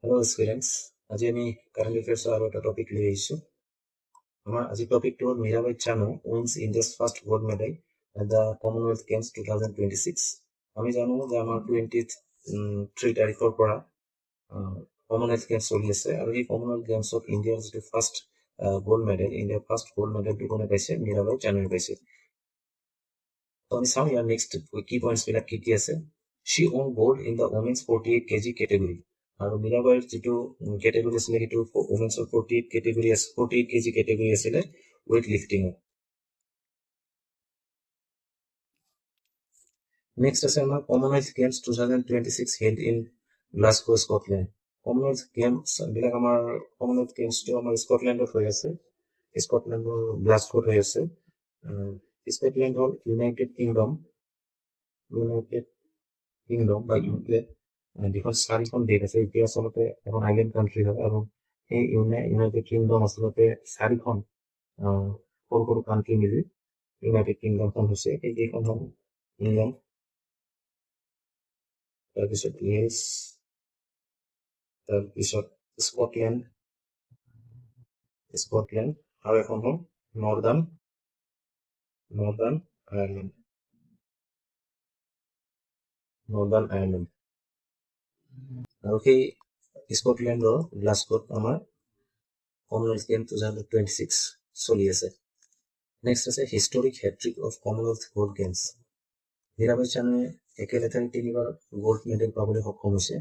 Hello students, আজি আমি current অ্যাফেয়াৰ্সৰ আৰু এটা টপিক লৈ আহিছোঁ। আমাৰ আজি টপিকটো হ'ল Mirabai Chanu wins India's first gold medal at the Commonwealth Games 2026। আমি জানো যে আমাৰ 23 তাৰিখৰ পৰা কমনৱেলথ গেমছ চলি আছে আৰু এই কমনৱেলথ গেমছত ইণ্ডিয়াৰ যিটো ফাৰ্ষ্ট গ'ল্ড মেডেল, ইণ্ডিয়াৰ ফাৰ্ষ্ট গ'ল্ড মেডেলটো কোনে পাইছে? মীৰাবাই চানুৱে পাইছে। তো আমি চাওঁ ইয়াৰ নেক্সট কি পইণ্টছবিলাক কি কি আছে। She won gold in the women's 48 kg category. আৰু মীৰাবাইৰ যিটো কেটেগৰী আছিলে সেইটো ওমেন্সৰ 48 kg কেটেগৰী আছিলে ৱেইট লিফটিঙত। নেক্সট আছে আমাৰ Commonwealth Games 2026 held in Glasgow Scotland. Commonwealth Games বিলাক আমাৰ কমনৱেলথ গেমছটো আমাৰ স্কটলেণ্ডত হৈ আছে, স্কটলেণ্ডৰ গ্লাছগোত হৈ আছে। স্কটলেণ্ড হ'ল ইউনাইটেড কিংডম বা ইউকে দেশত 4খন দেশ আছে। এতিয়া আচলতে এখন আইলেণ্ড কাণ্ট্ৰি হয় আৰু সেই ইউনাইটেড কিংডম আচলতে 4খন সৰু সৰু কাণ্ট্ৰি মিলি ইউনাইটেড কিংডমখন হৈছে। সেই কেইখন হ'ল ইংলেণ্ড, তাৰপিছত ৱেলছ, তাৰপিছত স্কটলেণ্ড আৰু এখন হ'ল নৰ্দাৰ্ণ আয়াৰলেণ্ড। আৰু সেই স্কটলেণ্ডৰ গ্লাছগোত আমাৰ কমনৱেলথ গেম 2026 চলি আছে। নেক্সট আছে historic hat trick of Commonwealth gold games. Mirabai চানুৱে একেলেঠাৰিয়ে 3বাৰ গ'ল্ড মেডেল পাবলৈ সক্ষম হৈছে।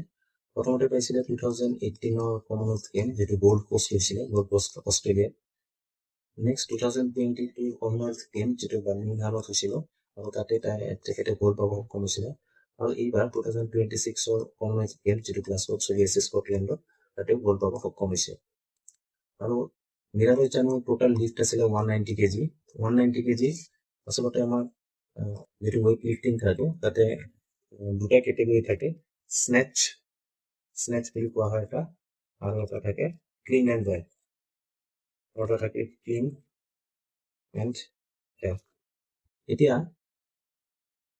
প্ৰথমতে পাইছিলে 2018 কমনৱেলথ গেম, যিটো গ'ল্ড কোষ্ট হৈছিলে, Gold Coast Australia. Next 2022 Commonwealth game, যিটো বাৰ্মিংহামত হৈছিল আৰু তাতে তেখেতে গ'ল্ড পাব সক্ষম হৈছিলে। আৰু এইবাৰ 2026 কমনৱেলথ গেম, যিটো গ্লাছগোত চলি আছে স্কটলেণ্ডত, তাতেও গ'ল্ড পাব সক্ষম হৈছে। আৰু মীৰাবাই চানুৰ টোটেল লিফ্ট আছিলে 190 kg। 190 kg আচলতে আমাৰ যিটো ৱেইট লিফটিং থাকে তাতে দুটা কেটেগৰী থাকে, স্নেচ বুলি কোৱা হয় এটা, আৰু এটা থাকে ক্লিন এণ্ড জাৰ্ক, আৰু এটা থাকে ক্লিন এণ্ড জাৰ্ক। এতিয়া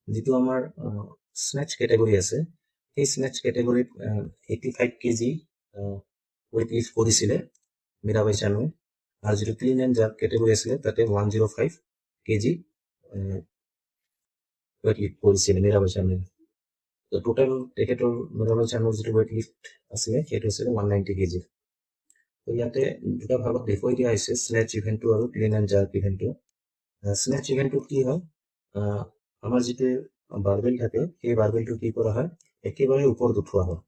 যিটো আমাৰ স্নেচ কেটেগৰী আছে, সেই স্নেচ কেটেগৰীত 85 kg ৱেইট লিফ্ট কৰিছিলে মীৰাবাই চানুৱে, আৰু যিটো ক্লিন এণ্ড জাৰ্ক কেটেগৰী আছিলে তাতে 105 kg ৱেইট লিফ্ট কৰিছিলে মীৰাবাই চানুৱে। টোটেল তেখেতৰ মীৰাবাই চানুৰ যিটো ৱেইট লিফ্ট আছিলে সেইটো আছিলে 190 kg। তো ইয়াতে দুটা ভাগত দেখুৱাই দিয়া হৈছে, স্নেচ ইভেণ্টটো আৰু ক্লিন এণ্ড জাৰ্ক ইভেণ্টটো। স্নেচ ইভেণ্টটোত কি হয়, আমাৰ যিটো বাৰবেল থাকে সেই বাৰবেলটো কি কৰা হয়, একেবাৰে ওপৰত উঠোৱা হয়,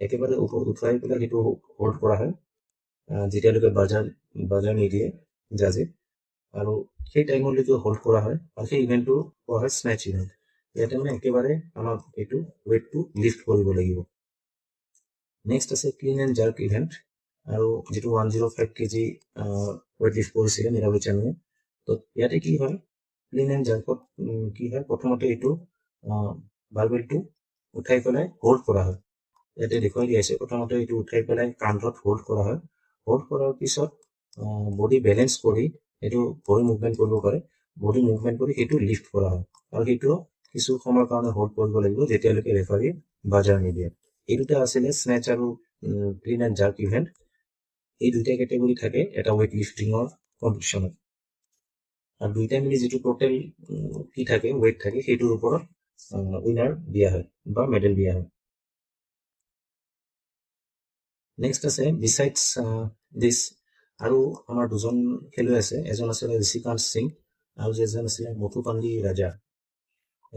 একেবাৰে ওপৰত উঠুৱাই পেলাই সেইটো হোল্ড কৰা হয় যেতিয়ালৈকে বাজাৰ নিদিয়ে জাজে, আৰু সেই টাইমলৈকে হোল্ড কৰা হয়, আৰু সেই ইভেণ্টটো কোৱা হয় স্নেচ ইভেণ্ট। ইয়াতে মানে একেবাৰে আমাক এইটো ৱেইটটো লিফ্ট কৰিব লাগিব। নেক্সট আছে ক্লিন এণ্ড জাৰ্ক ইভেণ্ট, আৰু যিটো 105 kg ৱেইট লিফ্ট কৰিছিলে মীৰাবাই চানুৱে। তো ইয়াতে কি হয়, ক্লিন এণ্ড জাৰ্কত কি হয়, প্ৰথমতে এইটো বাৰবেলটো উঠাই পেলাই হোল্ড কৰা হয়। ইয়াতে দেখুৱাই দিয়া আছে, প্ৰথমতে এইটো উঠাই পেলাই কান্ধত হোল্ড কৰা হয়। হোল্ড কৰাৰ পিছত বডি বেলেঞ্চ কৰি এইটো ভৰি মুভমেণ্ট কৰিব পাৰে, বডি মুভমেণ্ট কৰি সেইটো লিফ্ট কৰা হয়, আৰু সেইটো কিছু সময়ৰ কাৰণে হোল্ড কৰিব লাগিব যেতিয়ালৈকে ৰেফাৰীয়ে বাজাৰ নিদিয়ে। এই দুটা আছিলে স্নেচ আৰু ক্লিন এণ্ড জাৰ্ক ইভেণ্ট। এই দুইটা কেটেগৰী থাকে এটা ৱেইট লিফ্টিঙৰ কম্পিটিশ্যনত, আৰু দুইটা মিলি যিটো টোটেল কি থাকে ৱেইট থাকে সেইটোৰ ওপৰত উইনাৰ দিয়া হয় বা মেডেল দিয়া হয়। নেক্সট আছে বিচাইডছ দিছ, আৰু আমাৰ দুজন খেলুৱৈ আছে, এজন আছিলে ঋষিকান্ত সিং আৰু এজন আছিলে মধুপান্ডি ৰাজা।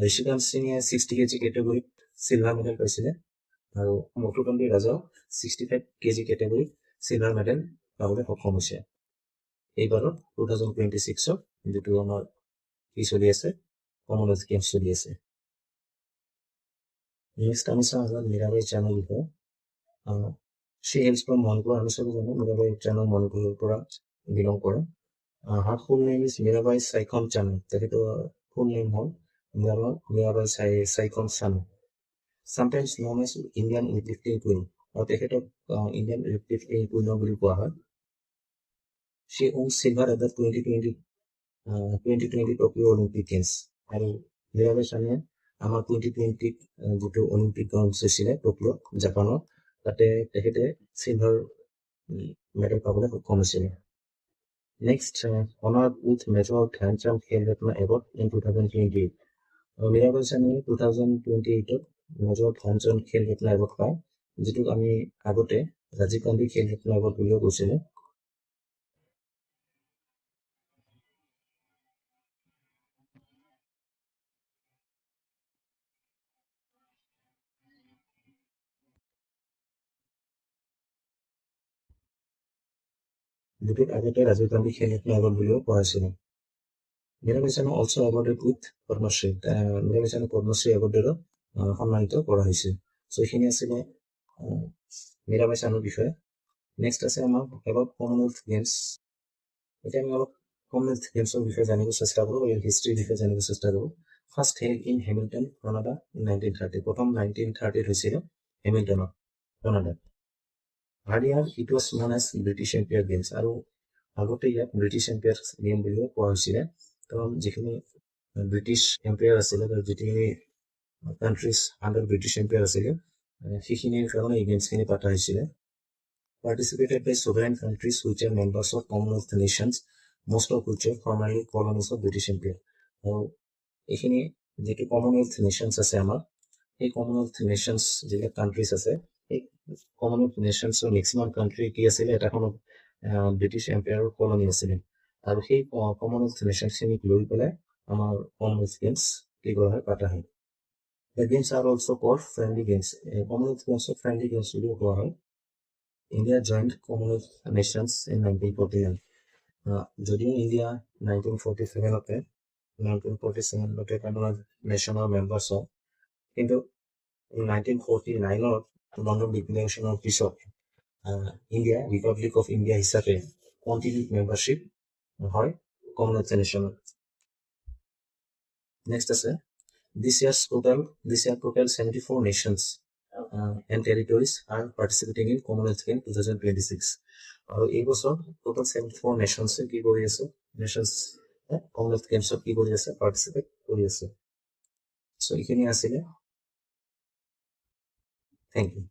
ঋষিকান্ত সিঙে 60 kg কেটেগৰীত চিলভাৰ মেডেল পাইছিলে, আৰু মধুপান্ডি ৰাজাও 65 kg কেটেগৰীত চিলভাৰ মেডেল পাবলৈ সক্ষম হৈছে এইবাৰৰ 2026 যিটো আমাৰ কি চলি আছে, কমনৱেলথ গেমছ চলি আছে। নেক্সট আমি চাওঁ মীৰাবাই চানুৰ বিষয়ে। She hails from Manipur. আমি সবে জানো মীৰাবাই চানু মণিপুৰৰ পৰা বিলং কৰে। Her full name is Mirabai Saikhom Chanu. তেখেতৰ ফুল নেম হ'ল Mirabai Saikhom Chanu, sometimes known as Indian weightlifting queen, আৰু তেখেতক ইণ্ডিয়ান ৱেইটলিফটিং কুইন বুলি কোৱা হয়। She owns silver at the 2020 Tokyo' Olympic games, আৰু মীৰাবাই চানুৱে আমাৰ 2020 যিটো অলিম্পিক গেমছ হৈছিলে টকিঅ' জাপানত, তাতে তেখেতে চিলভাৰ মেডেল পাবলৈ সক্ষম হৈছিলে। নেক্সট অনাৰ উইথ মেজৰ ধ্যানচান্দ খেল ৰত্ন এৱাৰ্ড ইন 2028 আৰু মীৰাবাই চানুৱে 2028ত মেজৰ ধ্যানচান্দ খেল ৰত্ন এৱাৰ্ড পায়, যিটোক আমি আগতে ৰাজীৱ গান্ধী খেল ৰত্ন এৱাৰ্ড বুলিও কৈছিলে। যিটোক আগতে ৰাজীৱ গান্ধী খেল ৰত্ন এৱাৰ্ড বুলিও কোৱা হৈছিল। Mirabai Chanu also' awarded with Padma Shri, Mirabai Chanu Padma Shri এৱাৰ্ডেৰে সন্মানিত কৰা হৈছে। চ' এইখিনি আছিলে মীৰাবাই চানুৰ বিষয়ে। নেক্সট আছে আমাৰ এবাউট কমনৱেলথ গেমছ। এতিয়া আমি অলপ কমনৱেলথ গেমছৰ বিষয়ে জানিব চেষ্টা কৰোঁ, এই হিষ্ট্ৰীৰ বিষয়ে জানিব চেষ্টা কৰোঁ। First held in Hamilton Canada in 1930, প্ৰথম 1930 হৈছিলে হেমিল্টনত, কানাডাত। Earlier it was known as British Empire Games, আৰু আগতে ইয়াক ব্ৰিটিছ এম্পায়াৰ গেম বুলিও কোৱা হৈছিলে, কাৰণ যিখিনি ব্ৰিটিছ এম্পায়াৰ আছিলে, যিখিনি কাণ্ট্ৰিজ আণ্ডাৰ ব্ৰিটিছ এম্পায়াৰ আছিলে, সেইখিনিৰ কাৰণে এই গেমছখিনি পতা হৈছিলে। Participated by sovereign countries which are members of Commonwealth nations, most of which are formerly colonies of British Empire. আৰু এইখিনি যিটো কমনৱেলথ নেশ্যনছ আছে আমাৰ, সেই কমনৱেলথ নেশ্যনছ যিবিলাক কাণ্ট্ৰিজ আছে, সেই কমনৱেলথ নেশ্যনছৰ মেক্সিমাম কাণ্ট্ৰি কি আছিলে, এটা সময়ত ব্ৰিটিছ এম্পায়াৰৰ কলনি আছিলে, আৰু সেই কমনৱেলথ নেশ্যনছখিনিক লৈ পেলাই আমাৰ কমনৱেলথ গেমছ কি কৰা হয়, পতা হয়। The games are also called friendly games. Commonwealth গেমছক ফ্ৰেণ্ডলি গেমছ বুলিও কোৱা হয়। India joined Commonwealth Nations in 1949. যদিও ইণ্ডিয়া 1947তে কমনৱেলথ নেশ্যনৰ মেম্বাৰ্ছ হয়, কিন্তু 1949ৰ লণ্ডন ডিক্লেৰেশ্যনৰ পিছত ইণ্ডিয়া ৰিপাব্লিক অফ ইণ্ডিয়া হিচাপে কণ্টিনিউড মেম্বাৰশ্বিপ হয় কমনৱেলথ নেশ্যনত। নেক্সট আছে this year total 74 nations and territories are participating in Commonwealth Games 2026. আৰু এই বছৰ টোটাল 74 নেশ্যনছে কি কৰি আছে, কমনৱেলথ গেমছত কি কৰি আছে, পাৰ্টিচিপেট কৰি আছে। চ' এইখিনি আছিলে। Thank U.